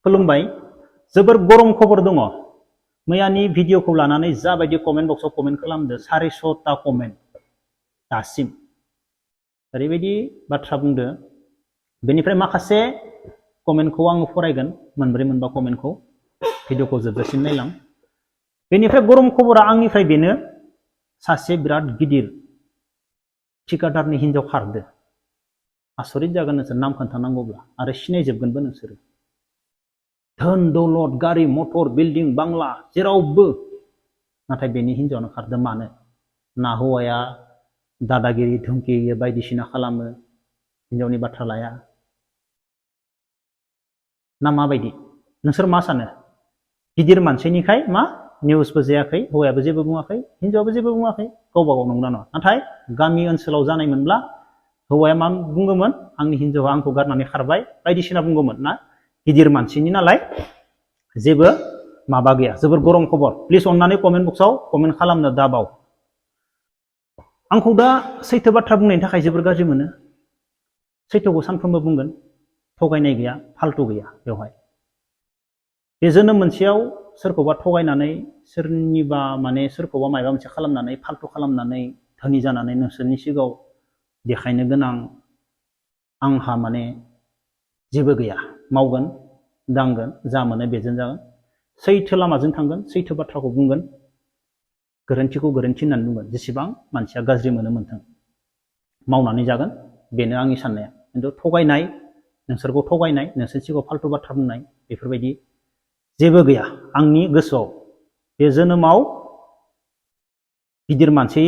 खुलुमबाय जोबोर गरम खबर दङ मैयानि भिडिअखौ लानानै जाबायदि कमेन्ट बक्सआव कमेन्ट खालामदो 400टा कमेन्ट दासिम ओरैबायदि बाथ्रा बुंदो बेनिफ्राय माखासे कमेन्टखौ आङो फरायगोन मोनब्रै मोनबा कमेन्टखौ भिडिअखौ जोबजासिम नायलां बेनिफ्राय गरम खबरा आंनिफ्राय बेनो सासे बिराद गिदिर ठिकादारनि हिनजाव खारदो आसरित जागोन नोंसोर नाम खोन्थानांगौब्ला आरो सिनायजोबगोनबो नोंसोर धोन दौलत गारि मटर बिल्डिं बांला जेरावबो नाथाय बेनि हिनजावनो खारदो मानो ना हौवाया दादागिरि धुमकि होयो बायदिसिना खालामो हिनजावनि बाथ्रा लाया ना माबायदि नोंसोर मा सानो गिदिर मानसिनिखाय मा निउसबो जायाखै हौवायाबो जेबो बुङाखै हिनजावाबो जेबो बुङाखै गावबा गाव नंगौना नङा नाथाय गामि ओनसोलाव जानायमोनब्ला हौवाया मा बुंगौमोन आंनि हिनजावा आंखौ गारनानै खारबाय बायदिसिना बुंगौमोन ना गिदिर मानसिनि नालाय जेबो माबा गैया जोबोर गरम खबर प्लिज अननानै कमेन्ट बक्सआव कमेन्ट खालामनो दाबाव आंखौ दा सैथो बाथ्रा बुंनायनि थाखाय जोबोर गाज्रि मोनो सैथोखौ सानफ्रोमबो बुंगोन थगायनाय गैया फाल्तु गैया बेवहाय बे जोनोम मोनसेयाव सोरखौबा थगायनानै सोरनिबा माने सोरखौबा माबा मोनसे खालामनानै फाल्तु खालामनानै धोनि जानानै नोंसोरनि सिगाङाव देखायनो गोनां आंहा माने जेबो गैया मावगोन दांगोन जा मोनो बेजों जागोन सैथो लामाजों थांगोन सैथो बाथ्राखौ बुंगोन गोरोन्थिखौ गोरोन्थि होननानै बुंगोन जेसेबां मानसिया गाज्रि मोनो मोनथों मावनानै जागोन बेनो आंनि साननाया खिन्थु थगायनाय नोंसोरखौ थगायनाय नोंसोर सिगाङाव फाल्तु बाथ्रा बुंनाय बेफोरबायदि जेबो गैया आंनि गोसोआव बे जोनोमाव गिदिर मानसि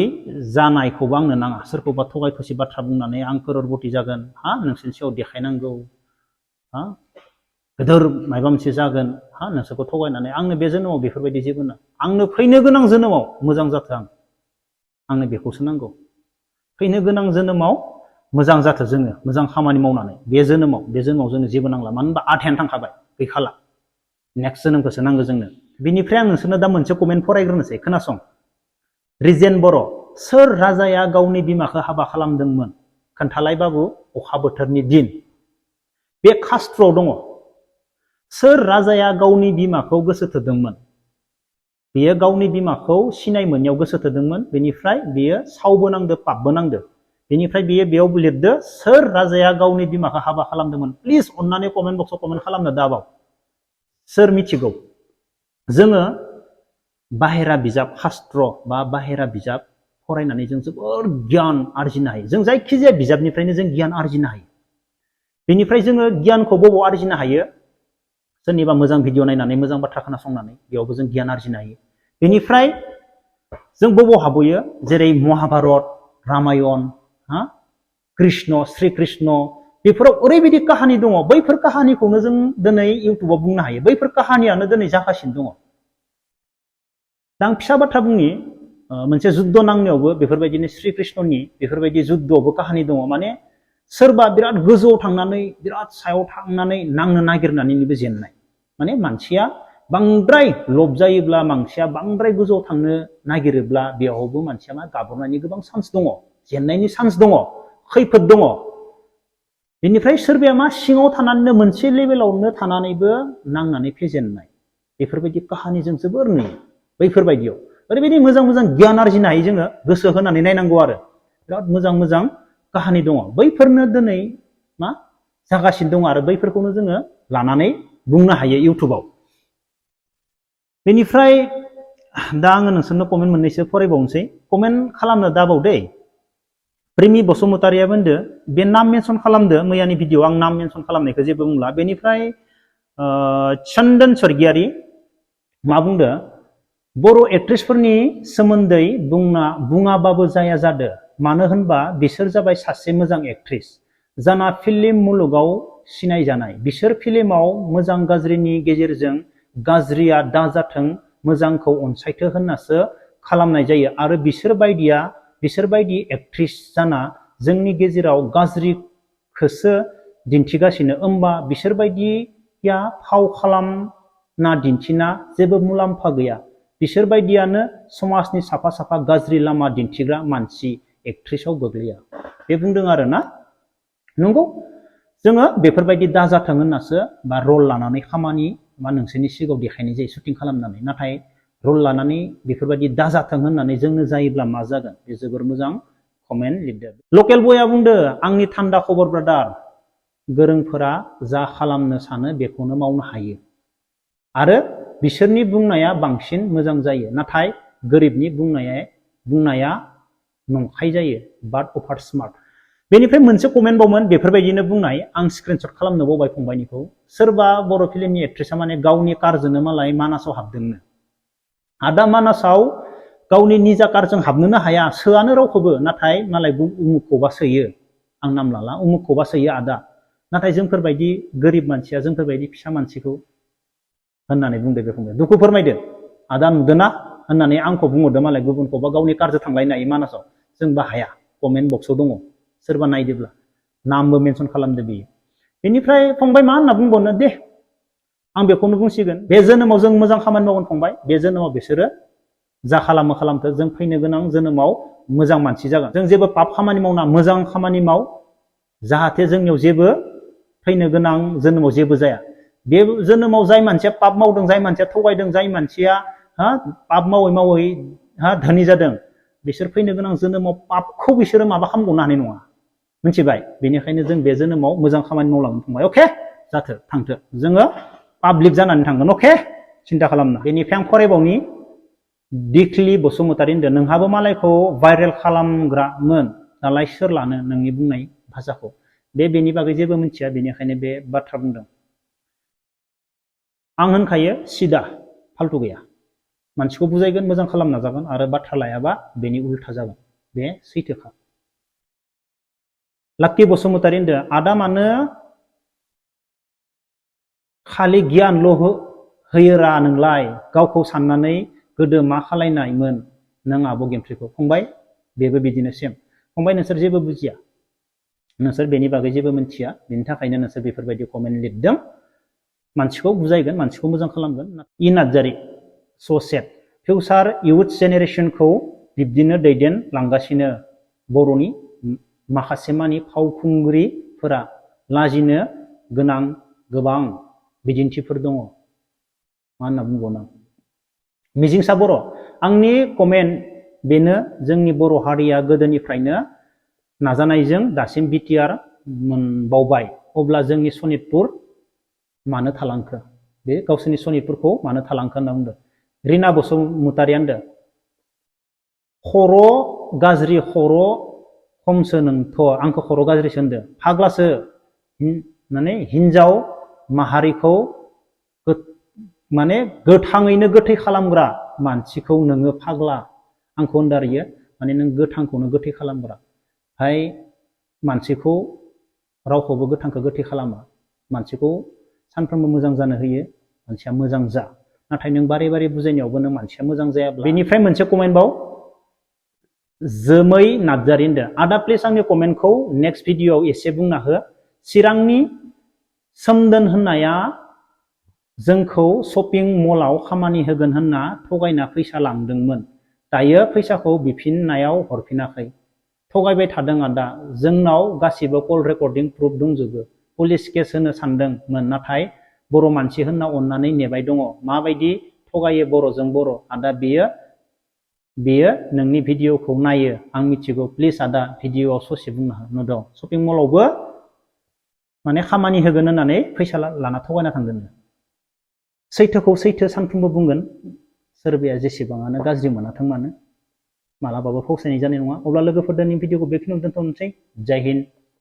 जानायखौबो आंनो नाङा सोरखौबा थगाय थसि बाथ्रा बुंनानै आं करोरपति जागोन हा नोंसोरनि सिगाङाव देखायनांगौ हा गोदोर माबा मोनसे जागोन हा नोंसोरखौ थगायनानै आंनो बे जोनोमाव बेफोरबायदि जेबो नाङा आंनो फैनो गोनां जोनोमाव मोजां जाथों आंनो बेखौसो नांगौ फैनो गोनां जोनोमाव मोजां जाथों जोङो मोजां खामानि मावनानै बे जोनोमाव जोंनो जेबो नांला मानो होनबा आधायानो थांखाबाय गैखाला नेक्स्ट जोनोमखौसो नांगौ जोंनो बिनिफ्राय आं नोंसोरनो दा मोनसे कमेन्ट फरायग्रोनोसै खोनासं रिजेन बर' सोर राजाया गावनि बिमाखौ हाबा खालामदोंमोन खोन्थालाय बाबु अखा बोथोरनि दिन बे खास्त्रआव दङ सोर राजाया गावनि बिमाखौ गोसो थोदोंमोन बेयो गावनि बिमाखौ सिनाय मोनैयाव गोसो थोदोंमोन बेनिफ्राय बेयो सावबो नांदो पापबो नांदो बेनिफ्राय बेयो बेयाव लिरदो सोर राजाया गावनि बिमाखौ हाबा खालामदोंमोन प्लिज अननानै कमेन्ट बक्सआव कमेन्ट खालामनो दाबाव सोर मिथिगौ जोङो बाहेरा बिजाब शास्त्र बा बाहेरा बिजाब फरायनानै जों जोबोर गियान आरजिनो हायो जों जायखिजाया बिजाबनिफ्रायनो जों गियान आरजिनो हायो बेनिफ्राय जोङो गियानखौ बबाव आरजिनो हायो सोरनिबा मोजां भिडिअ नायनानै मोजां बाथ्रा खोनासंनानै बेयावबो जों गियान आरजिनो हायो बेनिफ्राय जों बबाव हाबयो जेरै महाभारत रामायण हा कृष्ण श्री कृष्ण बेफोराव ओरैबायदि काहानि दङ बैफोर काहानिखौनो जों दिनै इउटुबाव बुंनो हायो बैफोर काहानियानो दिनै जागासिनो दङ दा आं फिसा बाथ्रा बुंनि मोनसे जुद्ध नांनायावबो बेफोरबायदिनो श्री कृष्णनि बेफोरबायदि जुद्धआवबो काहानि दङ माने सोरबा बिराद गोजौआव थांनानै बिराद सायाव थांनानै नांनो नागिरनानैबो जेननाय माने मानसिया बांद्राय लब जायोब्ला मानसिया बांद्राय गोजौआव थांनो नागिरोब्ला बेयावबो मानसिया मा गाब्रनायनि गोबां चान्स दङ जेननायनि चान्स दङ खैफोद दङ बेनिफ्राय सोरबाया मा सिङाव थानानैनो मोनसे लेभेलावनो थानानैबो नांनानै फेजेननाय बेफोरबायदि काहानि जों जोबोर नुयो बैफोरबायदियाव ओरैबायदि मोजां मोजां गियान आरजिनो हायो जोङो गोसो होनानै नायनांगौ आरो बिराद मोजां मोजां काहानि दङ बैफोरनो दिनै मा जागासिनो दङ आरो बैफोरखौनो जोङो लानानै बुंनो हायो इउटुबाव बेनिफ्राय दा आङो नोंसोरनो कमेन्ट मोननैसो फरायबावनोसै कमेन्ट खालामनो दाबाव दै प्रेमि बसुमतारिया बुंदो बे नाम मेनसन खालामदो मैयानि भिडिअ आं नाम मेनसन खालामनायखौ जेबो बुंला बेनिफ्राय चन्दन स्वर्गियारि मा बुंदो बर' एक्ट्रेसफोरनि सोमोन्दै बुङाबाबो जाया जादो मानो होनबा बिसोर जाबाय सासे मोजां एक्ट्रेस जाना फिल्म मुलुगाव सिनायजानाय बिसोर फिल्माव मोजां गाज्रिनि गेजेरजों गाज्रिया दाजाथों मोजांखौ अनसायथो होननासो खालामनाय जायो आरो बिसोरबायदि एक्ट्रेस जाना जोंनि गेजेराव गाज्रिखौसो दिन्थिगासिनो होमबा बिसोरबायदिया फाव खालामना दिन्थिना जेबो मुलाम्फा गैया बिसोरबायदियानो समाजनि साफा साफा गाज्रि लामा दिन्थिग्रा मानसि एक्ट्रेसाव गोग्लैया बे बुंदों आरो ना नंगौ जोङो बेफोरबायदि दाजाथों होननासो बा रल लानानै खामानि बा नोंसोरनि सिगाङाव देखायनाय जायो शुटिं खालामनानै। नाथाय रल लानानै बेफोरबायदि दाजाथों होननानै जोंनो जायोब्ला मा जागोन? बे जोबोर मोजां कमेन्ट लिरदो। लकेल बयआ बुंदो, आंनि थान्दा खबर ब्रादार, गोरोंफोरा जा खालामनो सानो बेखौनो मावनो हायो आरो बिसोरनि बुंनाया बांसिन मोजां जायो, नाथाय गोरिबनि बुंनाया नंखाय जायो, बाट अभार स्मार्ट। बेनिफ्राय मोनसे कमेन्ट बावमोन बेफोरबायदिनो बुंनाय, आं स्क्रिनशट खालामनो बावबाय फंबायनिखौ। सोरबा बर' फिल्मनि एक्ट्रेसा माने गावनि कारजोंनो मालाय मानासाव हाबदोंनो। आदा मानासाव गावनि निजा कारजों हाबनोनो हाया, सोआनो रावखौबो, नाथाय मालाय उमुखखौबा सोयो, आं नाम लाला, उमुखखौबा सोयो आदा। नाथाय जोंफोरबायदि गोरिब मानसिया, जोंफोरबायदि फिसा मानसिखौ होननानै बुंदो बे फंबाया। दुखु फोरमायदो, आदा नुदोंना होननानै आंखौ बुंहरदो मालाय गुबुनखौबा गावनि कारजों थांलायनो हायो मानासाव। जोंबा हाया। कमेन्ट बक्सआव दङ, सोरबा नायदोब्ला नामबो मेनसन खालामदो बियो। बेनिफ्राय फंबाय मा होनना बुंबावनो दे, आं बेखौनो बुंसिगोन, बे जोनोमाव जों मोजां खामानि मावगोन फंबाय। बे जोनोमाव बिसोरो जा खालामो खालामथो, जों फैनो गोनां जोनोमाव मोजां मानसि जागोन। जों जेबो पाप खामानि मावना, मोजां खामानि माव, जाहाथे जोंनियाव जेबो फैनो गोनां जोनोमाव जेबो जाया। बे जोनोमाव जाय मानसिया पाप मावदों, जाय मानसिया थगायदों, जाय मानसिया पाप मावै मावै धोनि जादों, बिसोर फैनो गोनां जोनोमाव पापखौ बिसोरो माबा खालामगनो हानाय नङा, मिथिबाय? बेनिखायनो जों बे जोनोमाव मोजां खामानि मावलांनो फंबाय। अके, जाथो, थांथो, जोङो पाब्लिक जानानै थांगोन। अके, सिन्था खालामना। बेनिफ्राय आं फरायबावनि, दिख्लि बसुमतारी होनदों, नोंहाबो मालायखौ भाइरेल खालामग्रामोन, दालाय सोर लानो नोंनि बुंनाय भाषाखौ? बेनि बागै जेबो मिथिया, बेनिखायनो बे बाथ्रा बुंदों। आं होनखायो सिदा, फाल्तु गैया। मानसिखौ बुजायगोन, मोजां खालामनो नाजागोन, आरो बाथ्रा लायाबा बेनि उल्था जागोन। बे सैथोखा। लाक्कि बसुमतारी होनदों, आदा मानो खालि गियानल' होयोरा नोंलाय? गावखौ साननानै गोदो मा खालायनायमोन नों आब' गेमस्रिखौ? फंबाय, बेबो बिदिनो सेम। फंबाय, नोंसोर जेबो बुजिया, नोंसोर बेनि बागै जेबो मिथिया, बेनि थाखायनो नोंसोर बेफोरबायदि कमेन्ट लिरदों। मानसिखौ बुजायगोन, मानसिखौ मोजां खालामगोन। इ नार्जारी, स' सेड, फिउचार इउथ जेनेरेसनखौ बिब्दिनो दैदेनलांगासिनो बर'नि माखासे मानि फावखुंग्रिफोरा। लाजिनो गोनां गोबां बिदिन्थिफोर दङ। मा होनना बुंबावनो? मिजिंसा बर', आंनि कमेन्ट बेनो, जोंनि बर' हारिया गोदोनिफ्रायनो नाजानायजों दासिम बिटिआर मोनबावबाय, अब्ला जोंनि सनितपुर मानो थालांखो? बे गावसोरनि सनितपुरखौ मानो थालांखो होनना बुंदों। रिना बसुमतारिया होनदों, खर' गाज्रि, खर' खमसो नोंथ', आंखौ खर' गाज्रिसो होनदों, फाग्लासो, माने हिनजाव माहारिखौ माने गोथाङैनो गोथै खालामग्रा मानसिखौ नोङो फाग्ला, आंखौ होनदों आरो इयो, माने नों गोथांखौनो गोथै खालामग्रा। हाय, मानसिखौ रावखौबो गोथांखौ गोथै खालामा, मानसिखौ सानफ्रोमबो मोजां जानो होयो, मानसिया मोजां जा। नाथाय नों बारे बारे बुजायनायावबो नों मानसिया मोजां जायाब्ला। बेनिफ्राय मोनसे कमेन्ट बाव, जोमै नार्जारी होनदों, आदा प्लिज आंनि कमेन्टखौ नेक्स्ट भिडिअआव एसे बुंना हो। चिरांनि सोमदोन होननाया जोंखौ शपिं मलाव खामानि होगोन होनना थगायना फैसा लांदोंमोन, दायो फैसाखौ बिफिननायाव हरफिनाखै, थगायबाय थादों आदा। जोंनाव गासिबो कल रेकर्डिं प्रुफ दंजोबो, पुलिस केस होनो सानदोंमोन, नाथाय बर' मानसि होनना अननानै नेबाय दङ। माबायदि थगायो बर'जों बर'? आदा, बेयो नोंनि भिडिअखौ नायो, आं मिथिगौ, प्लिज आदा भिडिअआव ससे बुंनो नुदों, शपिं मलावबो माने खामानि होगोन होननानै फैसा लाना थगायना थांदों। सैथोखौ सैथो सानफ्रोमबो बुंगोन, सोरबाया जेसेबाङानो गाज्रि मोनाथों मानो, मालाबाबो फावसायनाय जानाय नङा। अब्ला लोगोफोर, दिनैनि भिडिअखौ बेखिनियाव दोनथ'नोसै। जय हिन्द।